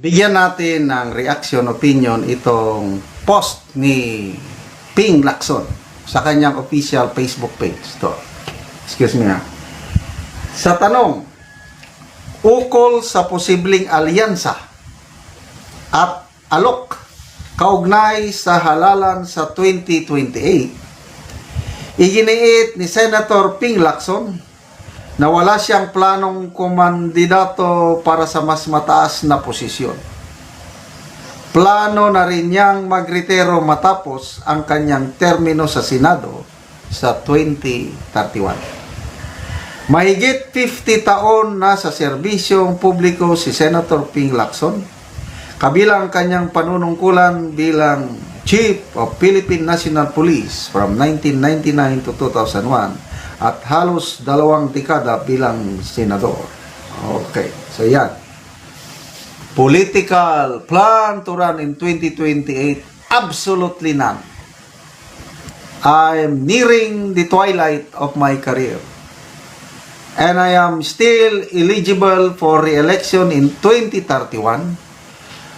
Bigyan natin ng reaction, opinion itong post ni Ping Lacson sa kanyang official Facebook page. Ito. Excuse me ha. Sa tanong, ukol sa posibleng alyansa at alok kaugnay sa halalan sa 2028, iginiit ni Senator Ping Lacson na wala siyang planong kumandidato para sa mas mataas na posisyon. Plano na rin niyang magretiro matapos ang kanyang termino sa Senado sa 2031. Mahigit 50 taon na sa serbisyong publiko si Senator Ping Lacson, kabilang kanyang panunungkulan bilang Chief of Philippine National Police from 1999 to 2001 at halos 2 dekada bilang senador. Okay, so yan. Political plan to run in 2028, absolutely none. I am nearing the twilight of my career, and I am still eligible for re-election in 2031,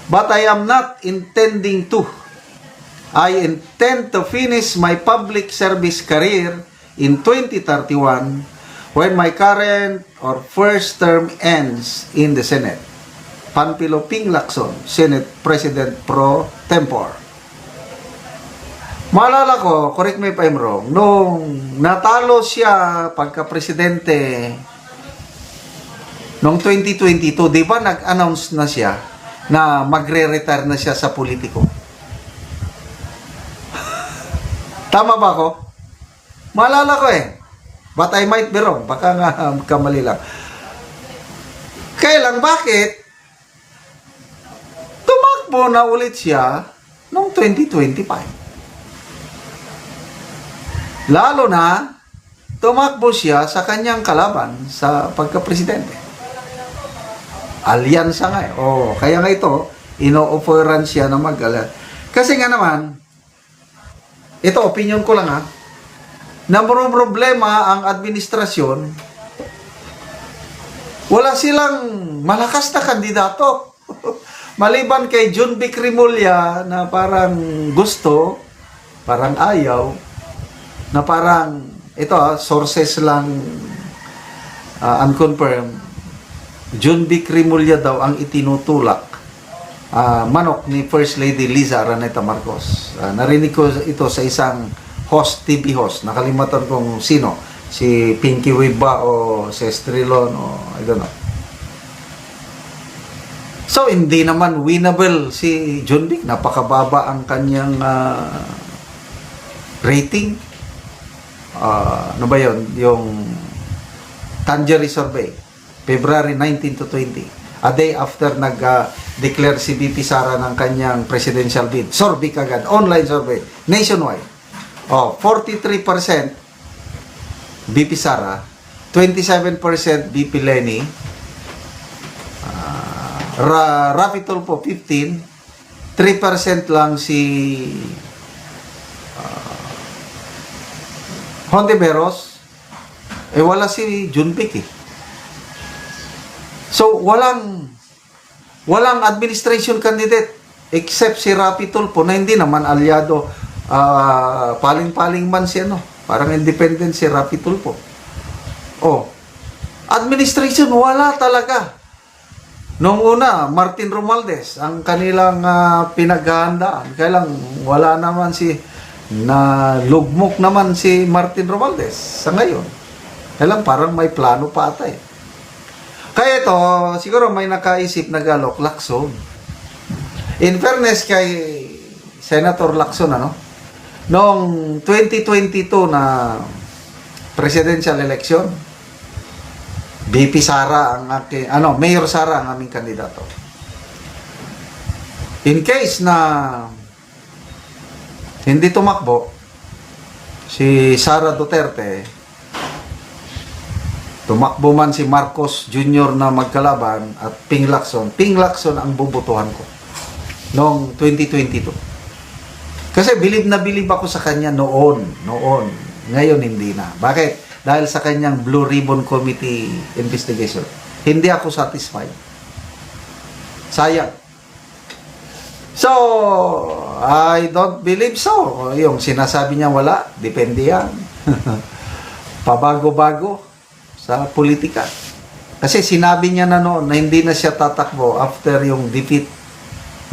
but I am not intending to. I intend to finish my public service career in 2031 when my current or first term ends in the Senate. Panfilo Ping Lacson, Senate President pro tempore. Maalala ko, correct me if I'm wrong, nung natalo siya pagka-presidente noong 2022, di ba nag-announce na siya na magre-retire na siya sa politiko? Tama ba ako? Maalala ko eh. But I might be wrong. Baka nga kamali lang. Kailan, bakit? Tumakbo na ulit siya noong 2025. Lalo na, tumakbo siya sa kanyang kalaban sa pagka-presidente. Alyansa nga eh. Oh, kaya nga ito, ino-offeran siya na kasi nga naman, ito, opinion ko lang ha, na problema ang administrasyon, wala silang malakas na kandidato. Maliban kay John B. Crimolia na parang gusto, parang ayaw, na parang, ito sources lang unconfirmed, John B. Crimolia daw ang itinutulak, manok ni First Lady Liza Araneta Marcos. Narinig ko ito sa isang host, TV host. Nakalimutan kong sino. Si Pinky Wave ba o si Estrelon o I don't know. So, hindi naman winnable si John Vic. Napakababa ang kanyang rating. Ano ba yun? Yung Tangery Survey. February 19 to 20. A day after nag-declare si BP Sara ng kanyang presidential bid. Survey kagad. Online survey. Nationwide. 43% BP Sara, 27% BP Lenny, Rafi Tulfo 15%, 3% lang si Hontiveros, wala si Junpik eh. So, walang administration candidate except si Rafi Tulfo na hindi naman alyado. Paling-paling man siya, no? Parang independent si Rafi Tulfo. Administration, wala talaga. Noong una, Martin Romualdez, ang kanilang pinaghahandaan. Kaya lang, wala naman lugmok naman si Martin Romualdez sa ngayon. Kaya lang, parang may plano pa ata eh. Kaya ito, siguro may nakaisip na galok, Lacson. In fairness kay Senator Lacson, noong 2022 na presidential election, BP Sara ang aking, Mayor Sara ang aming kandidato. In case na hindi tumakbo si Sara Duterte, tumakbo man si Marcos Jr. na magkalaban at Ping Lacson ang bubutuhan ko noong 2022. Kasi bilib na bilib ako sa kanya noon. Ngayon hindi na. Bakit? Dahil sa kanyang Blue Ribbon Committee investigation. Hindi ako satisfied. Sayang. So, I don't believe so. Yung sinasabi niya wala, depende yan. Pabago-bago sa politika. Kasi sinabi niya na noon na hindi na siya tatakbo after yung defeat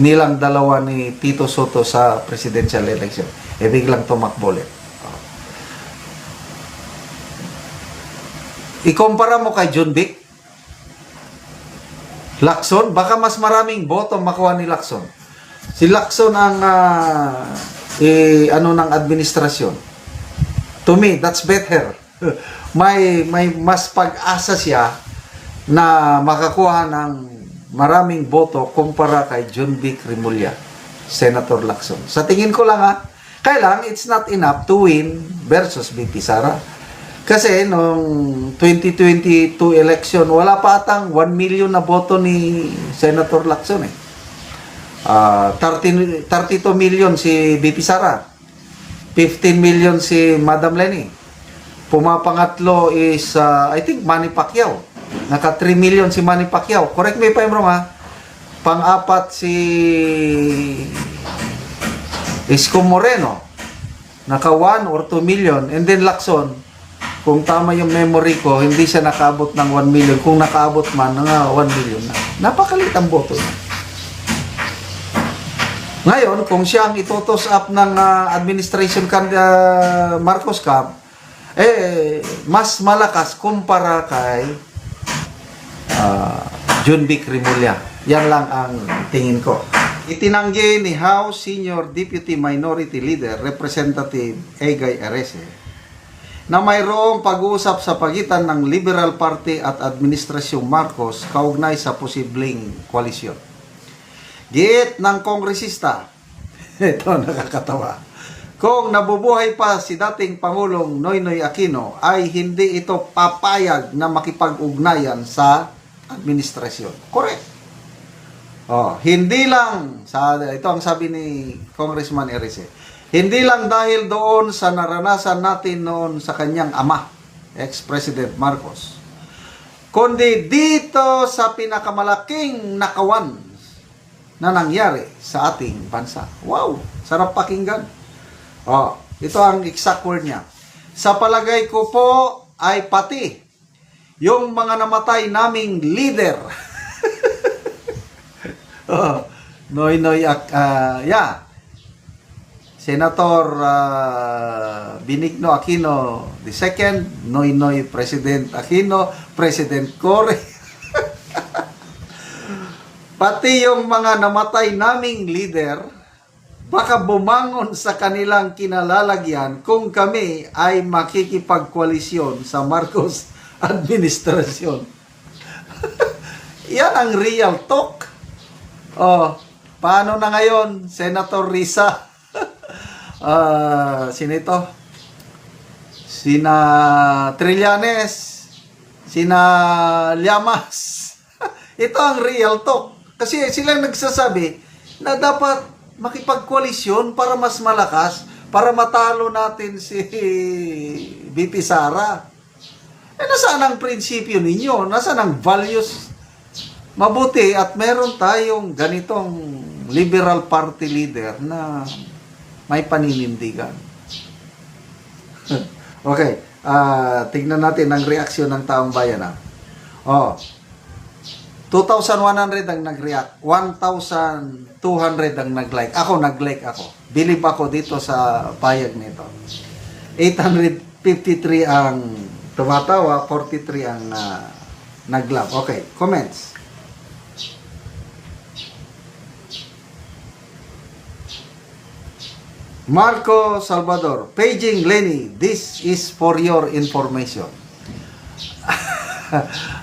nilang dalawa ni Tito Soto sa presidential election. Biglang tumakbo ulit. Ikumpara mo kay John Vic, Lacson, baka mas maraming boto makuha ni Lacson. Si Lacson ang ng administrasyon. To me, that's better. may mas pag-asa siya na makakuha ng maraming boto kumpara kay John Vic Remulla, Senator Lacson. Sa tingin ko lang kaya lang it's not enough to win versus VP Sara. Kasi nung 2022 election, wala pa atang 1 million na boto ni Senator Lacson 32 million si VP Sara. 15 million si Madam Leni. Pumapangatlo is, I think, Manny Pacquiao. Naka 3 million si Manny Pacquiao. Correct me if I'm wrong Pang-apat si Isko Moreno. Naka 1 or 2 million. And then Lacson, kung tama yung memory ko, hindi siya nakaabot ng 1 million. Kung nakaabot man, 1 million na. Napakalit ang boto niya. Ngayon, kung siya ang itotos up ng administration Marcos Camp, mas malakas kumpara kay John Vic Remulla. Yan lang ang tingin ko. Itinanggi ni House Senior Deputy Minority Leader Representative Egay Arese na mayroong pag-uusap sa pagitan ng Liberal Party at Administrasyong Marcos kaugnay sa posibleng koalisyon. Giit ng kongresista, ito nakakatawa, kung nabubuhay pa si dating Pangulong Noynoy Aquino ay hindi ito papayag na makipag-ugnayan sa administrasyon. Correct. Hindi lang, ito ang sabi ni Congressman Erese, hindi lang dahil doon sa naranasan natin noon sa kanyang ama, ex-President Marcos, kundi dito sa pinakamalaking nakawan na nangyari sa ating bansa. Wow! Sarap pakinggan. Ito ang exact word niya. Sa palagay ko po ay pati yung mga namatay naming leader. Noynoy Senator Benigno Aquino II, Noynoy President Aquino, President Cory. Pati yung mga namatay naming leader, baka bumangon sa kanilang kinalalagyan kung kami ay makikipagkoalisyon sa Marcos administrasyon. Yan ang real talk. Paano na ngayon, Senator Risa? Sino ito? Sina Trillanes, sina Llamas. Ito ang real talk. Kasi sila nagsasabi na dapat makipagkoalisyon para mas malakas, para matalo natin si VP Sara. Nasaan ang prinsipyo ninyo? Nasaan ang values? Mabuti at meron tayong ganitong liberal party leader na may paninindigan. Okay, tignan natin ang reaksyon ng taong bayan. 2,100 ang nag-react, 1,200 ang nag-like. Ako, nag-like ako. Believe ako dito sa payag nito. 853 ang tumatawa, 43 ang nag-love. Okay, comments. Marco Salvador, paging Lenny, this is for your information.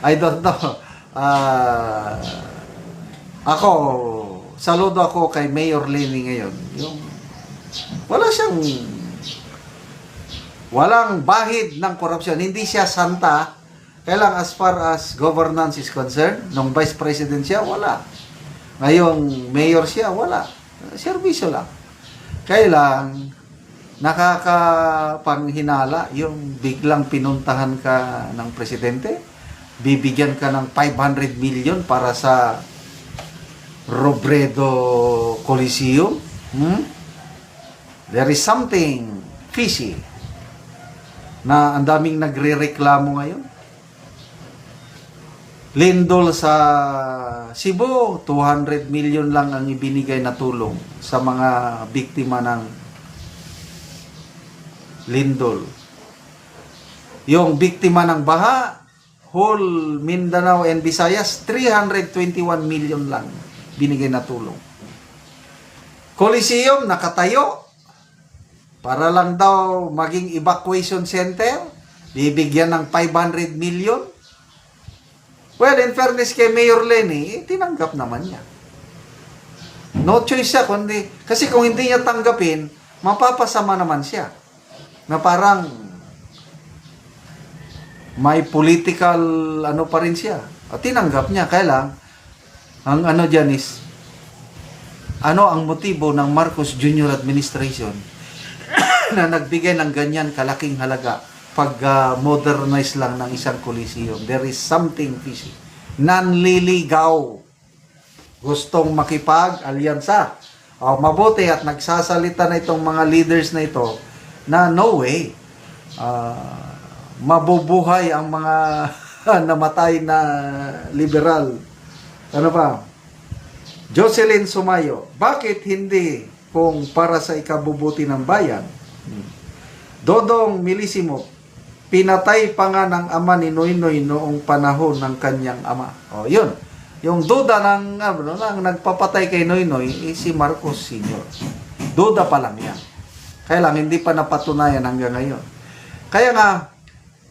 I don't know. Ako, saludo ako kay Mayor Lenny ngayon. Walang bahid ng korupsyon. Hindi siya santa. Kailang as far as governance is concerned, nung vice president siya, wala. Ngayong mayor siya, wala. Serbisyo lang. Kailang nakakapanghinala yung biglang pinuntahan ka ng presidente, bibigyan ka ng 500 million para sa Robredo Coliseum. There is something fishy na ang daming nagre-reklamo ngayon. Lindol sa Cebu, 200 million lang ang ibinigay na tulong sa mga biktima ng lindol. Yung biktima ng baha, whole Mindanao and Visayas, 321 million lang binigay na tulong. Coliseum, nakatayo. Para lang daw maging evacuation center, bibigyan ng 500 million. Well, in fairness kay Mayor Lenny, tinanggap naman niya. No choice siya, kundi, kasi kung hindi niya tanggapin, mapapasama naman siya. Na parang may political pa rin siya. At tinanggap niya, kaya lang, ang dyan is, ang motibo ng Marcos Jr. administration na nagbigay ng ganyan kalaking halaga pag-modernize lang ng isang coliseum. There is something fishy. Nanliligaw. Gustong makipag-alyansa. Mabuti at nagsasalita na itong mga leaders na ito na no way. Mabubuhay ang mga namatay na liberal. Ano pa? Jocelyn Sumayo, bakit hindi kung para sa ikabubuti ng bayan? Dodong Milisimo, pinatay pa nga ng ama ni Noynoy noong panahon ng kanyang ama. Yun. Yung duda ng nagpapatay kay Noynoy, si Marcos Sr. Duda pa lang yan. Kaya lang, hindi pa napatunayan hanggang ngayon. Kaya nga,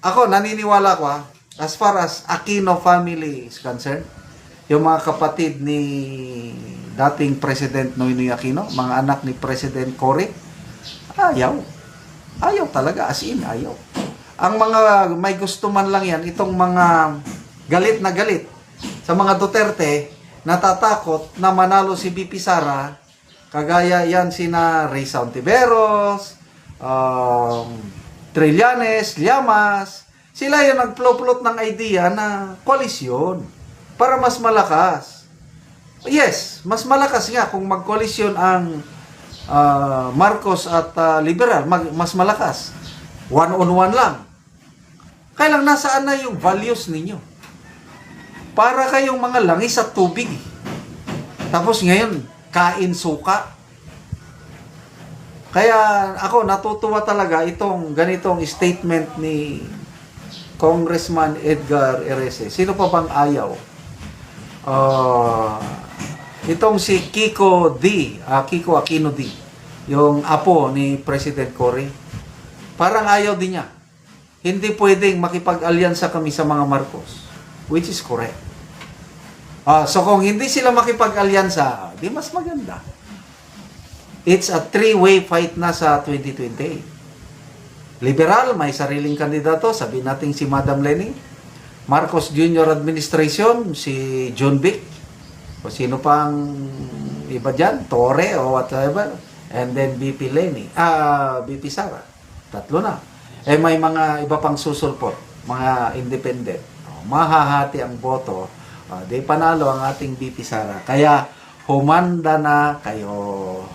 ako naniniwala ko, as far as Aquino family is concerned, yung mga kapatid ni dating President Noynoy Aquino, mga anak ni President Cory, ayaw. Ayaw talaga, as in, ayaw. Ang mga may gusto man lang yan, itong mga galit na galit sa mga Duterte, natatakot na manalo si BP Sara, kagaya yan sina Risa Ontiveros, Trillanes, Llamas, sila yung nagplot ng idea na koalisyon para mas malakas. Yes, mas malakas nga kung magkoalisyon ang Marcos at Liberal, mas malakas. One-on-one lang. Kaya lang, nasaan na yung values ninyo? Para kayong mga langis at tubig. Tapos ngayon, kain suka. Kaya ako natutuwa talaga itong ganitong statement ni Congressman Edgar Erese. Sino pa bang ayaw? Itong si Kiko Aquino D, yung apo ni President Cory, parang ayaw din niya. Hindi pwedeng makipag-alyansa kami sa mga Marcos, which is correct. So kung hindi sila makipag-alyansa, di mas maganda. It's a three-way fight na sa 2028. Liberal, may sariling kandidato, sabihin natin si Madam Lenny. Marcos Jr. administration, si John Vic, o sino pang iba dyan, Torre o whatever, and then BP Lenny, BP Sara. Tatlo na. May mga iba pang susulpot, mga independent. Mahahati ang boto, di panalo ang ating BP Sara. Kaya humanda na kayo.